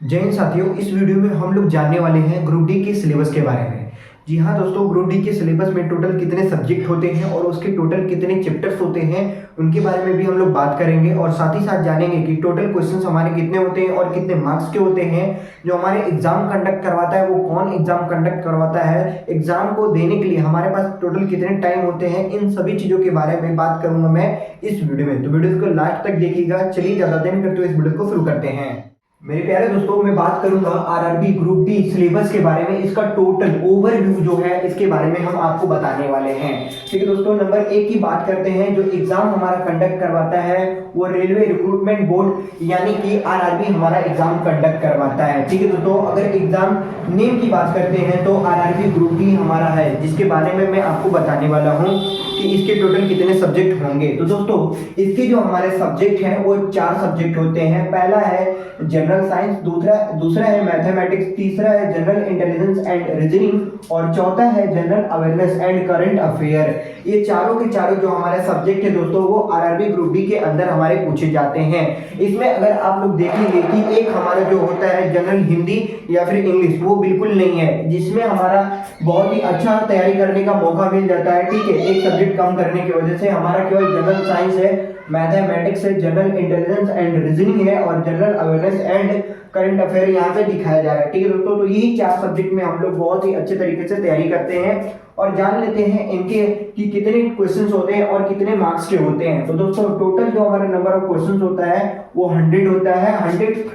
जय हिंद साथियों, इस वीडियो में हम लोग जानने वाले हैं ग्रुप डी के सिलेबस के बारे में। जी हाँ दोस्तों, ग्रुप डी के सिलेबस में टोटल कितने सब्जेक्ट होते हैं और उसके टोटल कितने चैप्टर्स होते हैं उनके बारे में भी हम लोग बात करेंगे। और साथ ही साथ जानेंगे कि टोटल क्वेश्चंस हमारे कितने होते हैं और कितने मार्क्स के होते हैं। जो हमारे एग्जाम कंडक्ट करवाता है वो कौन एग्जाम कंडक्ट करवाता है, एग्जाम को देने के लिए हमारे पास टोटल कितने टाइम होते हैं, इन सभी चीज़ों के बारे में बात करूंगा मैं इस वीडियो में। तो वीडियो को लास्ट तक देखिएगा। चलिए ज़्यादा देर नहीं करते हुए इस वीडियो को शुरू करते हैं। मेरे प्यारे दोस्तों, मैं बात करूंगा आरआरबी ग्रुप डी सिलेबस के बारे में। इसका टोटल ओवरव्यू जो है इसके बारे में हम आपको बताने वाले हैं। ठीक है दोस्तों, नंबर 1 की बात करते हैं। जो एग्जाम हमारा कंडक्ट करवाता है वो रेलवे रिक्रूटमेंट बोर्ड यानी कि आरआरबी हमारा एग्जाम कंडक्ट करवाता है। ठीक है दोस्तों, अगर एग्जाम नेम की बात करते हैं तो आरआरबी ग्रुप डी हमारा है, जिसके बारे में मैं आपको बताने वाला हूँ कि इसके टोटल कितने सब्जेक्ट होंगे। तो दोस्तों, इसके जो हमारे सब्जेक्ट हैं वो 4 सब्जेक्ट होते हैं। पहला है जनरल साइंस, दूसरा है मैथमेटिक्स, तीसरा है जनरल इंटेलिजेंस एंड रीजनिंग और चौथा है general awareness and current affair. ये चारों के चारों जो हमारे सब्जेक्ट है दोस्तों वो आरआरबी ग्रुप डी के अंदर हमारे पूछे जाते हैं। इसमें अगर आप लोग देखेंगे कि एक हमारा जो होता है जनरल हिंदी या फिर इंग्लिश, वो बिल्कुल नहीं है, जिसमें हमारा बहुत ही अच्छा तैयारी करने का मौका मिल जाता है। ठीक है, एक सब्जेक्ट कम करने की वजह से हमारा केवल जनरल साइंस है, मैथमेटिक्स है, जनरल इंटेलिजेंस एंड रीजनिंग है और general awareness and current affair यहाँ पे दिखाया जा रहा है। ठीक है दोस्तों, तो यही 4 सब्जेक्ट में हम लोग बहुत ही अच्छे तरीके से तैयारी करते हैं और जान लेते हैं इनके कि कितने क्वेश्चंस होते हैं और कितने मार्क्स के होते हैं। तो दोस्तों, टोटल जो हमारा नंबर ऑफ क्वेश्चंस होता है वो 100 होता है। 100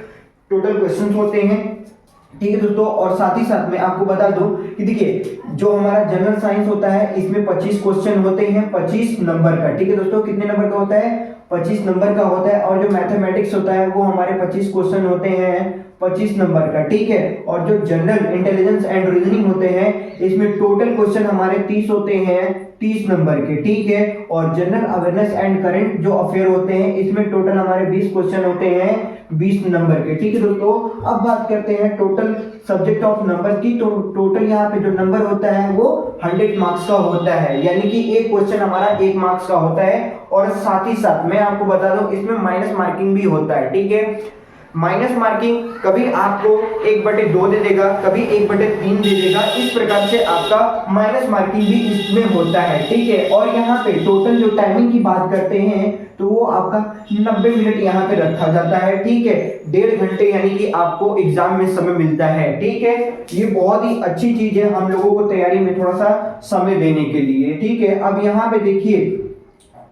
टोटल क्वेश्चंस होते हैं। ठीक है दोस्तों, और साथ ही साथ मैं आपको बता दूं कि देखिए जो हमारा जनरल साइंस होता है इसमें 25 क्वेश्चन होते हैं 25 नंबर का। ठीक है दोस्तों, कितने नंबर का होता है? 25 नंबर का होता है। और जो मैथमेटिक्स होता है वो हमारे 25 क्वेश्चन होते हैं 25 नंबर का। ठीक है, और जो जनरल इंटेलिजेंस एंड रीजनिंग होते हैं इसमें टोटल क्वेश्चन हमारे 30 होते हैं 30 नंबर के। ठीक है, और जनरल अवेयरनेस एंड करंट जो अफेयर होते हैं इसमें टोटल हमारे 20 क्वेश्चन होते हैं 20 नंबर के। ठीक है दोस्तों, अब बात करते हैं टोटल सब्जेक्ट ऑफ नंबर की। तो टोटल यहाँ पे जो नंबर होता है वो 100 मार्क्स का होता है, यानी कि एक क्वेश्चन हमारा 1 मार्क्स का होता है। और साथ ही साथ मैं आपको बता दूं इसमें माइनस मार्किंग भी होता है। ठीक है, माइनस मार्किंग कभी आपको 1/2 दे देगा, कभी 1/3 दे देगा, इस प्रकार से आपका माइनस मार्किंग भी इसमें होता है। ठीक है, और यहाँ पे टोटल जो टाइमिंग की बात करते हैं तो वो आपका 90 मिनट यहाँ पे रखा जाता है। ठीक है, 1.5 घंटे यानी कि आपको एग्जाम में समय मिलता है। ठीक है, ये बहुत ही अच्छी चीज है हम लोगों को तैयारी में थोड़ा सा समय देने के लिए। ठीक है, अब यहाँ पे देखिए,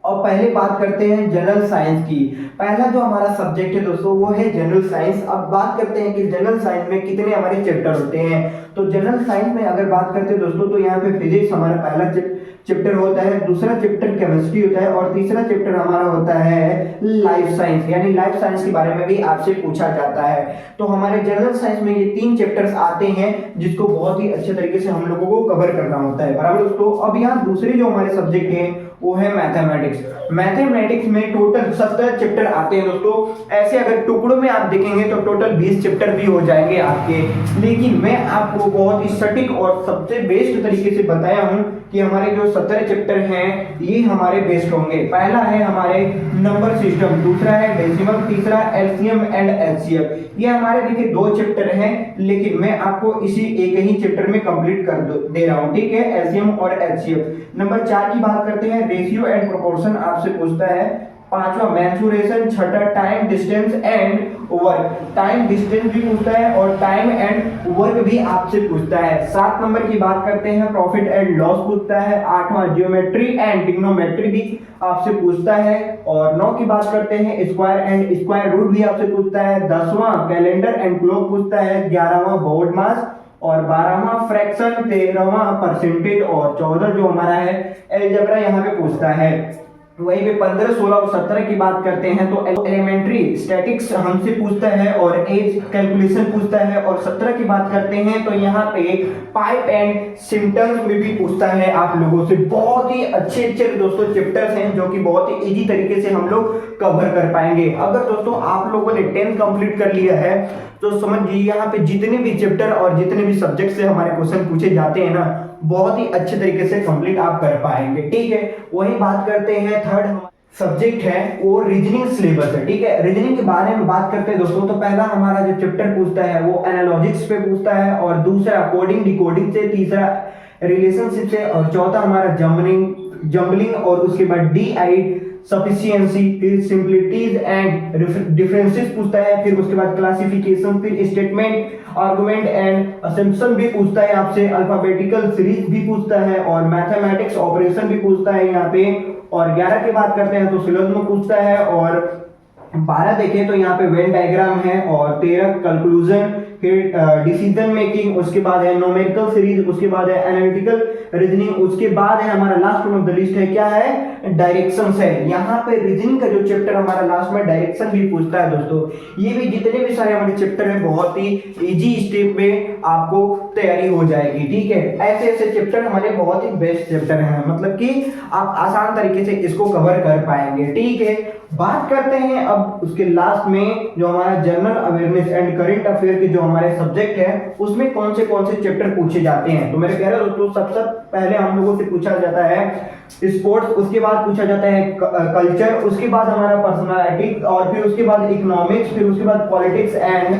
और पहले बात करते हैं जनरल साइंस की। पहला जो हमारा सब्जेक्ट है दोस्तों वो है जनरल साइंस। अब बात करते हैं कि जनरल साइंस में कितने हमारे चैप्टर होते हैं। तो जनरल साइंस में अगर बात करते हैं दोस्तों तो यहाँ पे फिजिक्स हमारा पहला चैप्टर होता है, दूसरा चैप्टर केमिस्ट्री होता है और तीसरा चैप्टर हमारा होता है लाइफ साइंस, यानी लाइफ साइंस के बारे में भी आपसे पूछा जाता है। तो हमारे जनरल साइंस में ये 3 चैप्टर्स आते हैं जिसको बहुत ही अच्छे तरीके से हम लोगों को कवर करना होता है। बराबर दोस्तों, अब यहाँ दूसरे जो हमारे सब्जेक्ट हैं वो है मैथमेटिक्स। मैथमेटिक्स में टोटल 17 चैप्टर आते हैं दोस्तों। ऐसे अगर टुकड़ों में आप देखेंगे तो टोटल 20 चैप्टर भी हो जाएंगे आपके, लेकिन मैं आपको बहुत ही सटीक और सबसे बेस्ट तरीके से बताया हूं कि हमारे जो 17 चैप्टर हैं ये हमारे बेस्ट होंगे। पहला है हमारे नंबर सिस्टम, दूसरा है डेसिमल, तीसरा एलसीएम एंड एचसीएफ। ये हमारे देखिए 2 चैप्टर हैं, लेकिन मैं आपको इसी एक ही चैप्टर में कंप्लीट कर दे रहा हूं। ठीक है, एलसीएम और एचसीएफ। नंबर 4 की बात करते हैं, रेशियो एंड प्रोपोर्शन आपसे पूछता है। 5वां मेंसुरेशन, छठा time distance and work, time distance भी पूछता है और टाइम एंड वर्क भी आपसे पूछता है। 7 नंबर की बात करते हैं, प्रॉफिट एंड लॉस पूछता है। 8वां ज्योमेट्री एंड ट्रिग्नोमेट्री भी आपसे पूछता है। और 9 की बात करते हैं, स्क्वायर एंड स्क्वायर रूट भी आपसे पूछता है। 10वां कैलेंडर एंड क्लॉक पूछता है। 11वां बोर्ड मास और 12वां फ्रैक्शन, 13वां परसेंटेज और 14 जो हमारा है अलजेब्रा यहाँ पे पूछता है। वहीं पे 15, 16 और 17 की बात करते हैं तो एलिमेंट्री स्टैटिक्स हमसे पूछता है और एज कैलकुलेशन पूछता है। और 17 की बात करते हैं तो यहाँ पे पाइप एंड सिम्टम्स में भी पूछता है आप लोगों से। बहुत ही अच्छे अच्छे दोस्तों चैप्टर्स हैं जो कि बहुत ही इजी तरीके से हम लोग कवर कर पाएंगे। अगर दोस्तों आप लोगों ने 10 कंप्लीट कर लिया है तो समझिए यहाँ पे जितने भी चैप्टर और जितने भी सब्जेक्ट से हमारे क्वेश्चन पूछे जाते हैं ना, बहुत ही अच्छे तरीके से कंप्लीट आप कर पाएंगे। ठीक है, वही बात करते हैं सब्जेक्ट है वो रीजनिंग सिलेबस है। ठीक है, रीजनिंग के बारे में बात करते हैं दोस्तों, तो पहला हमारा जो चैप्टर पूछता है वो एनालॉजिक्स पे पूछता है, और दूसरा कोडिंग डिकोडिंग से, तीसरा रिलेशनशिप से, और चौथा हमारा जंबलिंग, और उसके बाद DI सफिशिएंसी, फिर सिंपलिटीज एंड डिफरेंसेस पूछता है, फिर उसके बाद क्लासिफिकेशन, फिर स्टेटमेंट आर्गुमेंट एंड असम्पशन भी पूछता है आपसे, अल्फाबेटिकल सीरीज भी पूछता है, और मैथमेटिक्स ऑपरेशन भी पूछता है यहाँ पे। और 11 की बात करते हैं तो सिलोजिज्म पूछता है, और 12 देखें तो यहाँ पे वेन डायग्राम है, और 13 कंक्लूजन, फिर डिसीजन मेकिंग, उसके बाद है न्यूमेरिकल सीरीज, उसके बाद है एनालिटिकल रीजनिंग, उसके बाद है हमारा last one of the list है क्या है, डायरेक्शंस है। यहाँ पे रीजनिंग का जो चैप्टर हमारा लास्ट में डायरेक्शन भी पूछता है दोस्तों। ये भी जितने भी सारे हमारे चैप्टर है बहुत ही इजी स्टेप में आपको तैयारी हो जाएगी। ठीक है, ऐसे ऐसे चैप्टर हमारे बहुत ही बेस्ट चैप्टर हैं, मतलब कि आप आसान तरीके से इसको कवर कर पाएंगे। ठीक है, बात करते हैं अब उसके लास्ट में जो हमारा general awareness and current affair के जो हमारे सब्जेक्ट है उसमें कौन से चैप्टर पूछे जाते हैं। तो मेरे प्यारे दोस्तों, सबसे पहले हम लोगों से पूछा जाता है स्पोर्ट्स, उसके बाद पूछा जाता है कल्चर, उसके बाद हमारा पर्सनालिटी, और फिर उसके बाद इकोनॉमिक्स, फिर उसके बाद politics and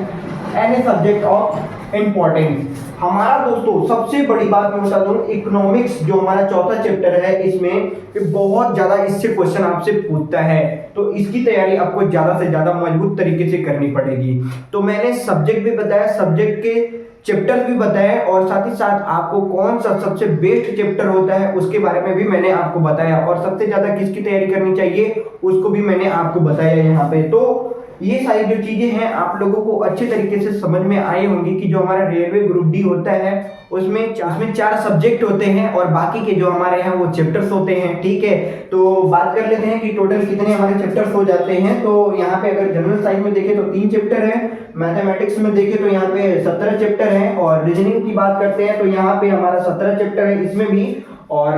any subject of importance. हमारा दोस्तों सबसे बड़ी बात मैं बता दूं, इकोनॉमिक्स जो हमारा चौथा चैप्टर है इसमें बहुत ज्यादा इससे क्वेश्चन आपसे पूछता है, तो इसकी तैयारी आपको ज्यादा से ज्यादा मजबूत तरीके से करनी पड़ेगी। तो मैंने सब्जेक्ट भी बताया, सब्जेक्ट के चैप्टर भी बताया, और साथ ही साथ आपको कौन सा सबसे बेस्ट चैप्टर होता है उसके बारे में भी मैंने आपको बताया, और सबसे ज्यादा किसकी तैयारी करनी चाहिए उसको भी मैंने आपको बताया यहाँ पे। तो ये सारी जो चीजें हैं आप लोगों को अच्छे तरीके से समझ में आई होंगी कि जो हमारा रेलवे ग्रुप डी होता है उसमें 4 सब्जेक्ट होते हैं, और बाकी के जो हमारे हैं वो चैप्टर्स होते हैं। ठीक है, तो बात कर लेते हैं कि टोटल कितने हमारे चैप्टर्स हो जाते हैं। तो यहाँ पे अगर जनरल साइंस में देखें तो 3 चैप्टर है, मैथमेटिक्स में देखें तो यहाँ पे 17 चैप्टर है, और रीजनिंग की बात करते हैं तो यहाँ पे हमारा 17 चैप्टर है इसमें भी, और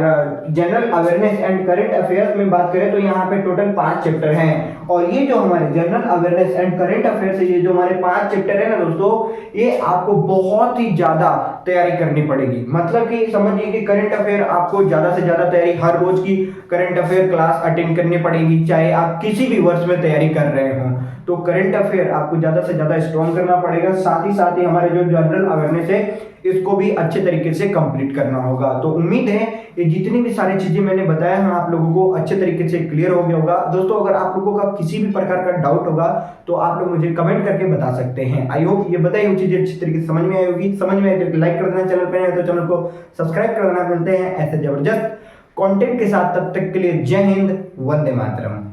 general awareness and current affairs में बात करें तो यहाँ पे टोटल 5 चैप्टर हैं। और ये जो हमारे general awareness and current affairs है, ये जो हमारे 5 चैप्टर है ना दोस्तों, ये आपको बहुत ही ज्यादा तैयारी करनी पड़ेगी। मतलब कि समझिए कि करंट अफेयर आपको ज्यादा से ज्यादा तैयारी, हर रोज की करंट अफेयर क्लास अटेंड करनी पड़ेगी, चाहे आप किसी भी वर्ष में तैयारी कर रहे हो। तो करंट अफेयर आपको ज्यादा से ज्यादा स्ट्रॉन्ग करना पड़ेगा, साथ ही हमारे जो जनरल अवेयरनेस है इसको भी अच्छे तरीके से कंप्लीट करना होगा। तो उम्मीद है ये जितनी भी सारी चीजें मैंने बताया है आप लोगों को अच्छे तरीके से क्लियर हो गया होगा। दोस्तों, अगर आप लोगों का किसी भी प्रकार का डाउट होगा तो आप लोग मुझे कमेंट करके बता सकते हैं। आई होप ये बताई हुई चीजें अच्छी तरीके से समझ में आई होगी। समझ में आए तो लाइक कर देना, चैनल पर नए तो चैनल को सब्सक्राइब कर देना। मिलते हैं ऐसे जबरदस्त कंटेंट के साथ, तब तक के लिए जय हिंद, वंदे मातरम।